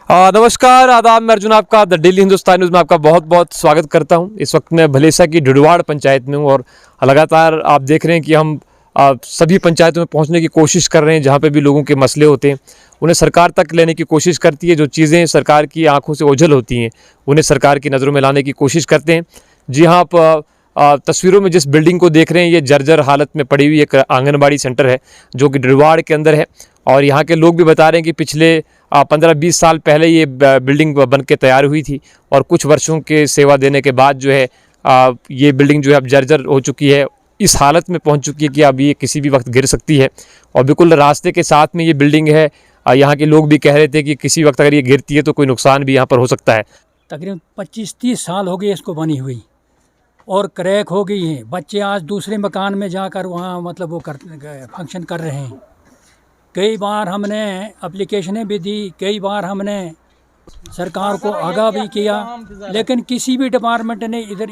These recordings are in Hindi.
नमस्कार, आदाब। मैं अर्जुन आपका द डेली हिंदुस्तान न्यूज़ में आपका बहुत बहुत स्वागत करता हूं। इस वक्त मैं भलेसा की ढिढवाड़ पंचायत में हूं और लगातार आप देख रहे हैं कि हम सभी पंचायतों में पहुंचने की कोशिश कर रहे हैं। जहां पे भी लोगों के मसले होते हैं उन्हें सरकार तक लेने की कोशिश करती है। जो चीज़ें सरकार की आंखों से ओझल होती हैं उन्हें सरकार की नज़रों में लाने की कोशिश करते हैं। जी हाँ, आप तस्वीरों में जिस बिल्डिंग को देख रहे हैं ये जर्जर हालत में पड़ी हुई एक आंगनबाड़ी सेंटर है जो कि ढिढवाड़ के अंदर है। और यहाँ के लोग भी बता रहे हैं कि पिछले 15-20 साल पहले ये बिल्डिंग बन के तैयार हुई थी और कुछ वर्षों के सेवा देने के बाद जो है ये बिल्डिंग जो है अब जर्जर हो चुकी है, इस हालत में पहुंच चुकी है कि अब ये किसी भी वक्त गिर सकती है। और बिल्कुल रास्ते के साथ में ये बिल्डिंग है। यहाँ के लोग भी कह रहे थे कि किसी वक्त अगर ये गिरती है तो कोई नुकसान भी यहाँ पर हो सकता है। तकरीबन 25-30 साल हो गए इसको बनी हुई और क्रैक हो गई है। बच्चे आज दूसरे मकान में जाकर वहाँ मतलब वो फंक्शन कर रहे हैं। कई बार हमने एप्लीकेशनें भी दी, कई बार हमने सरकार को आगाह भी किया, लेकिन किसी भी डिपार्टमेंट ने इधर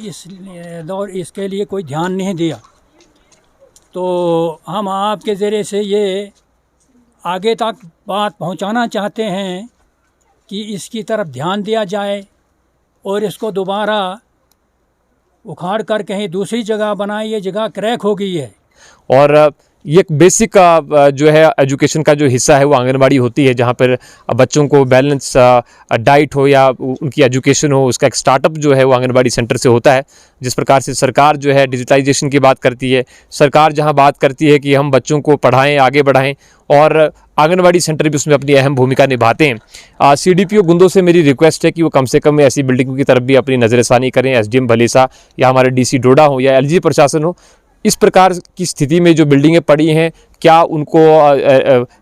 इसके लिए कोई ध्यान नहीं दिया। तो हम आपके ज़रिए से ये आगे तक बात पहुंचाना चाहते हैं कि इसकी तरफ ध्यान दिया जाए और इसको दोबारा उखाड़ कर कहीं दूसरी जगह बनाए। ये जगह क्रैक हो गई है। और ये एक बेसिक जो है एजुकेशन का जो हिस्सा है वो आंगनबाड़ी होती है, जहाँ पर बच्चों को बैलेंस डाइट हो या उनकी एजुकेशन हो, उसका एक स्टार्टअप जो है वो आंगनबाड़ी सेंटर से होता है। जिस प्रकार से सरकार जो है डिजिटलाइजेशन की बात करती है, सरकार जहाँ बात करती है कि हम बच्चों को पढ़ाएं, आगे बढ़ाएं, और आंगनबाड़ी सेंटर भी उसमें अपनी अहम भूमिका निभाते हैं। CDPO गुंदो से मेरी रिक्वेस्ट है कि वो कम से कम ऐसी बिल्डिंगों की तरफ भी अपनी नज़रसानी करें। SDM भलेसा या हमारे DC डोडा हो या LG प्रशासन हो, इस प्रकार की स्थिति में जो बिल्डिंगें पड़ी हैं क्या उनको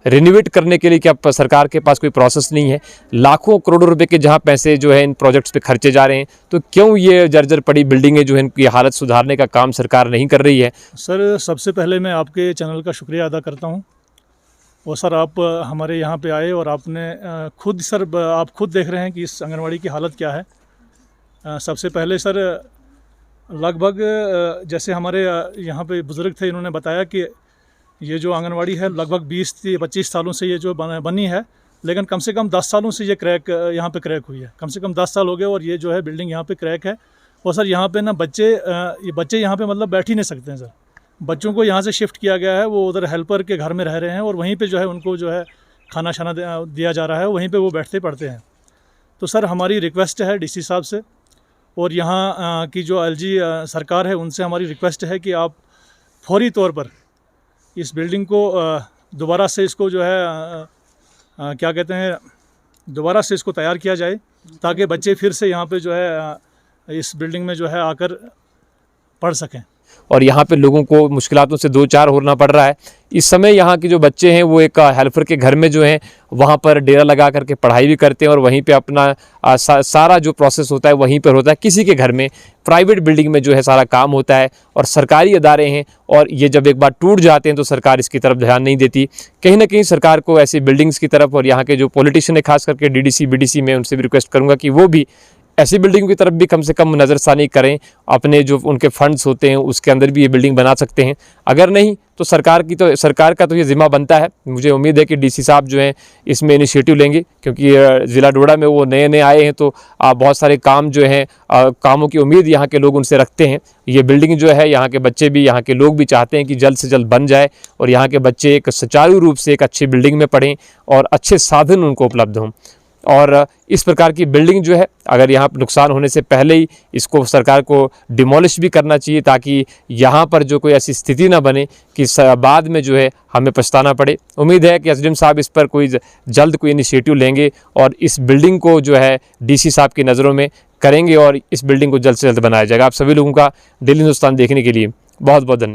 रिनोवेट करने के लिए क्या सरकार के पास कोई प्रोसेस नहीं है? लाखों करोड़ों रुपए के जहां पैसे जो है इन प्रोजेक्ट्स पे खर्चे जा रहे हैं, तो क्यों ये जर्जर पड़ी बिल्डिंगें जो है इनकी हालत सुधारने का काम सरकार नहीं कर रही है? सर, सबसे पहले मैं आपके चैनल का शुक्रिया अदा करता हूं। और सर, आप हमारे यहाँ पे आए और आपने आप खुद देख रहे हैं कि इस आंगनवाड़ी की हालत क्या है। सबसे पहले सर, लगभग जैसे हमारे यहाँ पे बुज़ुर्ग थे, इन्होंने बताया कि ये जो आंगनवाड़ी है लगभग 20-25 सालों से ये जो बनी है, लेकिन कम से कम 10 सालों से ये यहाँ पे क्रैक हुई है। कम से कम 10 साल हो गए और ये जो है बिल्डिंग यहाँ पे क्रैक है। और सर, यहाँ पे ना बच्चे यहाँ पे मतलब बैठ ही नहीं सकते हैं सर। बच्चों को यहाँ से शिफ्ट किया गया है, वो उधर हेल्पर के घर में रह रहे हैं और वहीं पर जो है उनको जो है खाना शाना दिया जा रहा है, वहीं पर वो बैठते पढ़ते हैं। तो सर, हमारी रिक्वेस्ट है DC साहब से और यहाँ की जो LG सरकार है उनसे हमारी रिक्वेस्ट है कि आप फौरी तौर पर इस बिल्डिंग को दोबारा से इसको जो है क्या कहते हैं, दोबारा से इसको तैयार किया जाए ताकि बच्चे फिर से यहाँ पे जो है इस बिल्डिंग में जो है आकर पढ़ सकें। और यहाँ पे लोगों को मुश्किलातों से दो चार होना पड़ रहा है। इस समय यहाँ के जो बच्चे हैं वो एक हेल्पर के घर में जो हैं वहाँ पर डेरा लगा करके पढ़ाई भी करते हैं और वहीं पे अपना सारा जो प्रोसेस होता है वहीं पर होता है। किसी के घर में प्राइवेट बिल्डिंग में जो है सारा काम होता है और सरकारी अदारे हैं, और ये जब एक बार टूट जाते हैं तो सरकार इसकी तरफ ध्यान नहीं देती। कहीं ना कहीं सरकार को ऐसी बिल्डिंग्स की तरफ, और यहाँ के जो पॉलिटिशियन है खास करके DDC BDC में, उनसे भी रिक्वेस्ट करूँगा कि वो भी ऐसी बिल्डिंग की तरफ भी कम से कम नज़रसानी करें। अपने जो उनके फंड्स होते हैं उसके अंदर भी ये बिल्डिंग बना सकते हैं। अगर नहीं तो सरकार का तो ये ज़िम्मा बनता है। मुझे उम्मीद है कि DC साहब जो हैं इसमें इनिशिएटिव लेंगे, क्योंकि ज़िला डोडा में वो नए आए हैं तो बहुत सारे काम जो हैं कामों की उम्मीद यहाँ के लोग उनसे रखते हैं। ये बिल्डिंग जो है यहाँ के बच्चे भी, यहाँ के लोग भी चाहते हैं कि जल्द से जल्द बन जाए और यहाँ के बच्चे एक सुचारू रूप से एक अच्छी बिल्डिंग में पढ़ें और अच्छे साधन उनको उपलब्ध हों। और इस प्रकार की बिल्डिंग जो है अगर यहाँ नुकसान होने से पहले ही इसको सरकार को डिमोलिश भी करना चाहिए, ताकि यहाँ पर जो कोई ऐसी स्थिति ना बने कि बाद में जो है हमें पछताना पड़े। उम्मीद है कि SDM साहब इस पर जल्द कोई इनिशिएटिव लेंगे और इस बिल्डिंग को जो है DC साहब की नज़रों में करेंगे और इस बिल्डिंग को जल्द से जल्द बनाया जाएगा। आप सभी लोगों का डेली हिंदुस्तान देखने के लिए बहुत बहुत धन्यवाद।